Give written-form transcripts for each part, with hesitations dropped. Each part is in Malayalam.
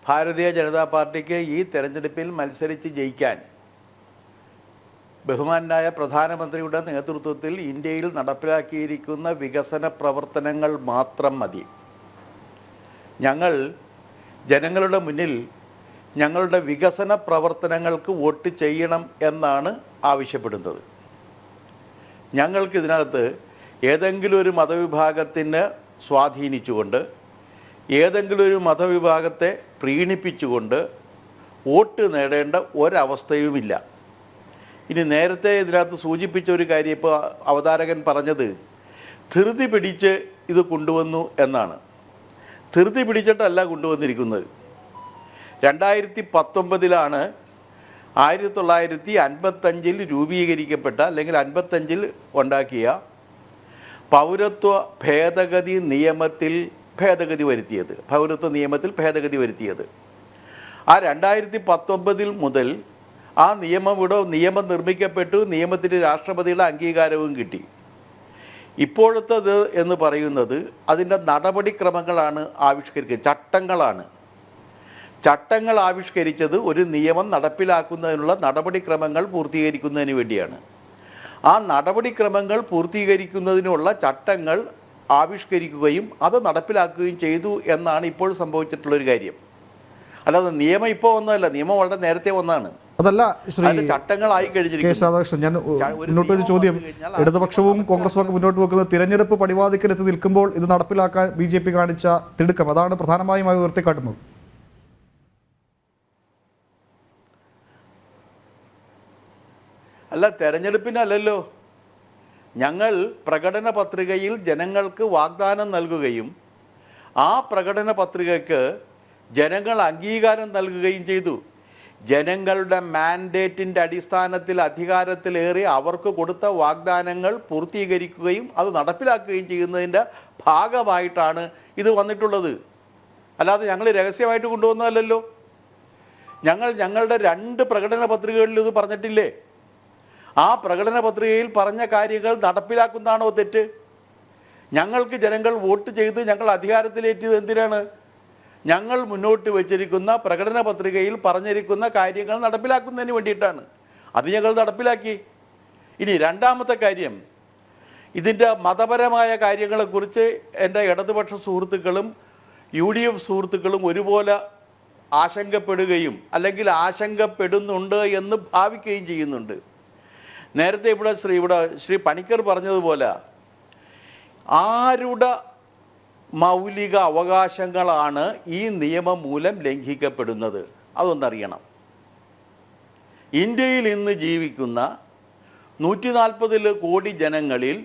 ഭാരതീയ ജനതാ പാർട്ടിക്ക് ഈ തെരഞ്ഞെടുപ്പിൽ മത്സരിച്ച് ജയിക്കാൻ ബഹുമാനായ പ്രധാനമന്ത്രിയുടെ നേതൃത്വത്തിൽ ഇന്ത്യയിൽ നടപ്പിലാക്കിയിരിക്കുന്ന വികസന പ്രവർത്തനങ്ങൾ മാത്രം മതി. ഞങ്ങൾ ജനങ്ങളുടെ മുന്നിൽ ഞങ്ങളുടെ വികസന പ്രവർത്തനങ്ങൾക്ക് വോട്ട് ചെയ്യണം എന്നാണ് ആവശ്യപ്പെടുന്നത്. ഞങ്ങൾക്കിതിനകത്ത് ഏതെങ്കിലും ഒരു മതവിഭാഗത്തിന് സ്വാധീനിച്ചുകൊണ്ട് ഏതെങ്കിലും ഒരു മതവിഭാഗത്തെ പ്രീണിപ്പിച്ചുകൊണ്ട് വോട്ട് നേടേണ്ട ഒരവസ്ഥയുമില്ല. ഇനി നേരത്തെ ഇതിനകത്ത് സൂചിപ്പിച്ച ഒരു കാര്യം ഇപ്പോൾ അവതാരകൻ പറഞ്ഞത് ധൃതി പിടിച്ച് ഇത് കൊണ്ടുവന്നു എന്നാണ്. ധൃതി പിടിച്ചിട്ടല്ല കൊണ്ടുവന്നിരിക്കുന്നത്. 2019 1955 രൂപീകരിക്കപ്പെട്ട അല്ലെങ്കിൽ 55 ഉണ്ടാക്കിയ പൗരത്വ ഭേദഗതി നിയമത്തിൽ ഭേദഗതി വരുത്തിയത്. ആ 2019 മുതൽ ആ നിയമം നിർമ്മിക്കപ്പെട്ടു. നിയമത്തിന് രാഷ്ട്രപതിയുടെ അംഗീകാരവും കിട്ടി. ഇപ്പോഴത്തേത് എന്ന് പറയുന്നത് അതിൻ്റെ നടപടിക്രമങ്ങളാണ് ആവിഷ്കരിക്കുക, ചട്ടങ്ങളാണ്. ചട്ടങ്ങൾ ആവിഷ്കരിച്ചത് ഒരു നിയമം നടപ്പിലാക്കുന്നതിനുള്ള നടപടിക്രമങ്ങൾ പൂർത്തീകരിക്കുന്നതിന് വേണ്ടിയാണ്. ആ നടപടിക്രമങ്ങൾ പൂർത്തീകരിക്കുന്നതിനുള്ള ചട്ടങ്ങൾ ആവിഷ്കരിക്കുകയും അത് നടപ്പിലാക്കുകയും ചെയ്തു എന്നാണ് ഇപ്പോൾ സംഭവിച്ചിട്ടുള്ളൊരു കാര്യം. അല്ലാതെ നിയമം ഇപ്പോൾ ഒന്നല്ല, നിയമം വളരെ നേരത്തെ ഒന്നാണ്. അതല്ല ചട്ടങ്ങളായി രാധാകൃഷ്ണൻ, ഞാൻ മുന്നോട്ട് വെച്ച ചോദ്യം, ഇടതുപക്ഷവും കോൺഗ്രസും ഒക്കെ മുന്നോട്ട് വെക്കുന്ന തിരഞ്ഞെടുപ്പ് പടിവാതിക്കലെത്തി നിൽക്കുമ്പോൾ ഇത് നടപ്പിലാക്കാൻ BJP കാണിച്ച തിടുക്കം, അതാണ് പ്രധാനമായും ഉയർത്തിക്കാട്ടുന്നത്. അല്ല, തെരഞ്ഞെടുപ്പിനല്ലല്ലോ. ഞങ്ങൾ പ്രകടന പത്രികയിൽ ജനങ്ങൾക്ക് വാഗ്ദാനം നൽകുകയും ആ പ്രകടന പത്രികയ്ക്ക് ജനങ്ങൾ അംഗീകാരം നൽകുകയും ചെയ്തു. ജനങ്ങളുടെ മാൻഡേറ്റിൻ്റെ അടിസ്ഥാനത്തിൽ അധികാരത്തിലേറി അവർക്ക് കൊടുത്ത വാഗ്ദാനങ്ങൾ പൂർത്തീകരിക്കുകയും അത് നടപ്പിലാക്കുകയും ചെയ്യുന്നതിൻ്റെ ഭാഗമായിട്ടാണ് ഇത് വന്നിട്ടുള്ളത്. അല്ലാതെ ഞങ്ങൾ രഹസ്യമായിട്ട് കൊണ്ടുവന്നതല്ലല്ലോ. ഞങ്ങളുടെ 2 പ്രകടന പത്രികകളിൽ ഇത് പറഞ്ഞിട്ടില്ലേ? ആ പ്രകടന പത്രികയിൽ പറഞ്ഞ കാര്യങ്ങൾ നടപ്പിലാക്കുന്നതാണോ തെറ്റ്? ഞങ്ങൾക്ക് ജനങ്ങൾ വോട്ട് ചെയ്ത് ഞങ്ങൾ അധികാരത്തിലേറ്റിയത് എന്തിനാണ്? ഞങ്ങൾ മുന്നോട്ട് വച്ചിരിക്കുന്ന പ്രകടന പത്രികയിൽ പറഞ്ഞിരിക്കുന്ന കാര്യങ്ങൾ നടപ്പിലാക്കുന്നതിന് വേണ്ടിയിട്ടാണ്. അത് ഞങ്ങൾ നടപ്പിലാക്കി. ഇനി രണ്ടാമത്തെ കാര്യം, ഇതിൻ്റെ മതപരമായ കാര്യങ്ങളെക്കുറിച്ച് എൻ്റെ ഇടതുപക്ഷ സുഹൃത്തുക്കളും UDF സുഹൃത്തുക്കളും ഒരുപോലെ ആശങ്കപ്പെടുകയും അല്ലെങ്കിൽ ആശങ്കപ്പെടുന്നുണ്ട് എന്ന് ഭാവിക്കുകയും ചെയ്യുന്നുണ്ട്. നേരത്തെ ശ്രീ പണിക്കർ പറഞ്ഞതുപോലെ ആരുടെ മൗലിക അവകാശങ്ങളാണ് ഈ നിയമം മൂലം ലംഘിക്കപ്പെടുന്നത്? അതൊന്നറിയണം. ഇന്ത്യയിൽ ഇന്ന് ജീവിക്കുന്ന 140 കോടി ജനങ്ങളിൽ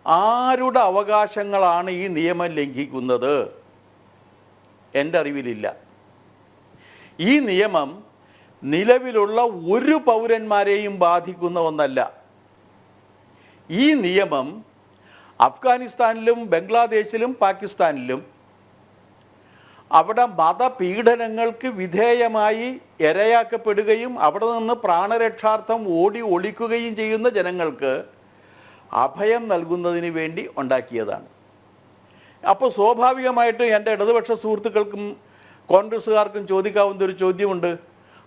ആരുടെ അവകാശങ്ങളാണ് ഈ നിയമം ലംഘിക്കുന്നത്? എൻ്റെ അറിവിലില്ല. ഈ നിയമം നിലവിലുള്ള ഒരു പൗരന്മാരെയും ബാധിക്കുന്ന ഒന്നല്ല. ഈ നിയമം അഫ്ഗാനിസ്ഥാനിലും ബംഗ്ലാദേശിലും പാകിസ്ഥാനിലും അവിടെ മതപീഡനങ്ങൾക്ക് വിധേയമായി ഇരയാക്കപ്പെടുകയും അവിടെ നിന്ന് പ്രാണരക്ഷാർത്ഥം ഓടി ഒളിക്കുകയും ചെയ്യുന്ന ജനങ്ങൾക്ക് അഭയം നൽകുന്നതിന് വേണ്ടി ഉണ്ടാക്കിയതാണ്. അപ്പോൾ സ്വാഭാവികമായിട്ട് എൻ്റെ ഇടതുപക്ഷ സുഹൃത്തുക്കൾക്കും കോൺഗ്രസ്സുകാർക്കും ചോദിക്കാവുന്ന ഒരു ചോദ്യമുണ്ട്.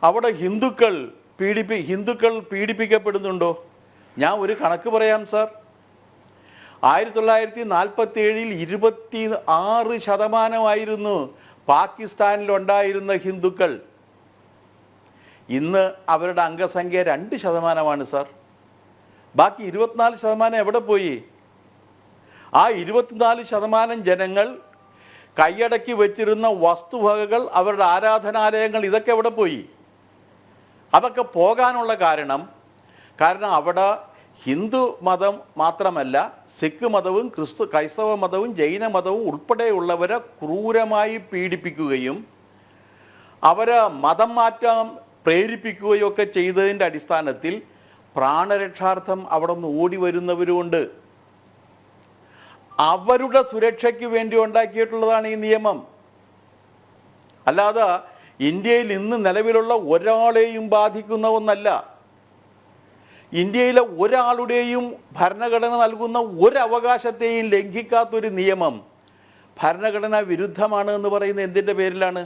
അവിടെ ഹിന്ദുക്കൾ പീഡിപ്പിക്കപ്പെടുന്നുണ്ടോ? ഞാൻ ഒരു കണക്ക് പറയാം സാർ. 1947 26% പാകിസ്ഥാനിലുണ്ടായിരുന്ന ഹിന്ദുക്കൾ. ഇന്ന് അവരുടെ അംഗസംഖ്യ 2% സാർ. ബാക്കി 24% എവിടെ പോയി? ആ 24% ജനങ്ങൾ കൈയടക്കി വെച്ചിരുന്ന വസ്തുവകകൾ, അവരുടെ ആരാധനാലയങ്ങൾ, ഇതൊക്കെ എവിടെ പോയി? അതൊക്കെ പോകാനുള്ള കാരണം അവിടെ ഹിന്ദു മതം മാത്രമല്ല, സിഖ് മതവും ക്രൈസ്തവ മതവും ജൈന മതവും ഉൾപ്പെടെയുള്ളവരെ ക്രൂരമായി പീഡിപ്പിക്കുകയും അവരെ മതം മാറ്റാൻ പ്രേരിപ്പിക്കുകയും ഒക്കെ ചെയ്തതിൻ്റെ അടിസ്ഥാനത്തിൽ പ്രാണരക്ഷാർത്ഥം അവിടെ നിന്ന് ഓടി വരുന്നവരുമുണ്ട്. അവരുടെ സുരക്ഷയ്ക്ക് വേണ്ടി ഉണ്ടാക്കിയിട്ടുള്ളതാണ് ഈ നിയമം. അല്ലാതെ ഇന്ത്യയിൽ ഇന്ന് നിലവിലുള്ള ഒരാളെയും ബാധിക്കുന്ന ഒന്നല്ല. ഇന്ത്യയിലെ ഒരാളുടെയും ഭരണഘടന നൽകുന്ന ഒരവകാശത്തെയും ലംഘിക്കാത്തൊരു നിയമം ഭരണഘടനാ വിരുദ്ധമാണ് എന്ന് പറയുന്നത് എന്തിൻ്റെ പേരിലാണ്?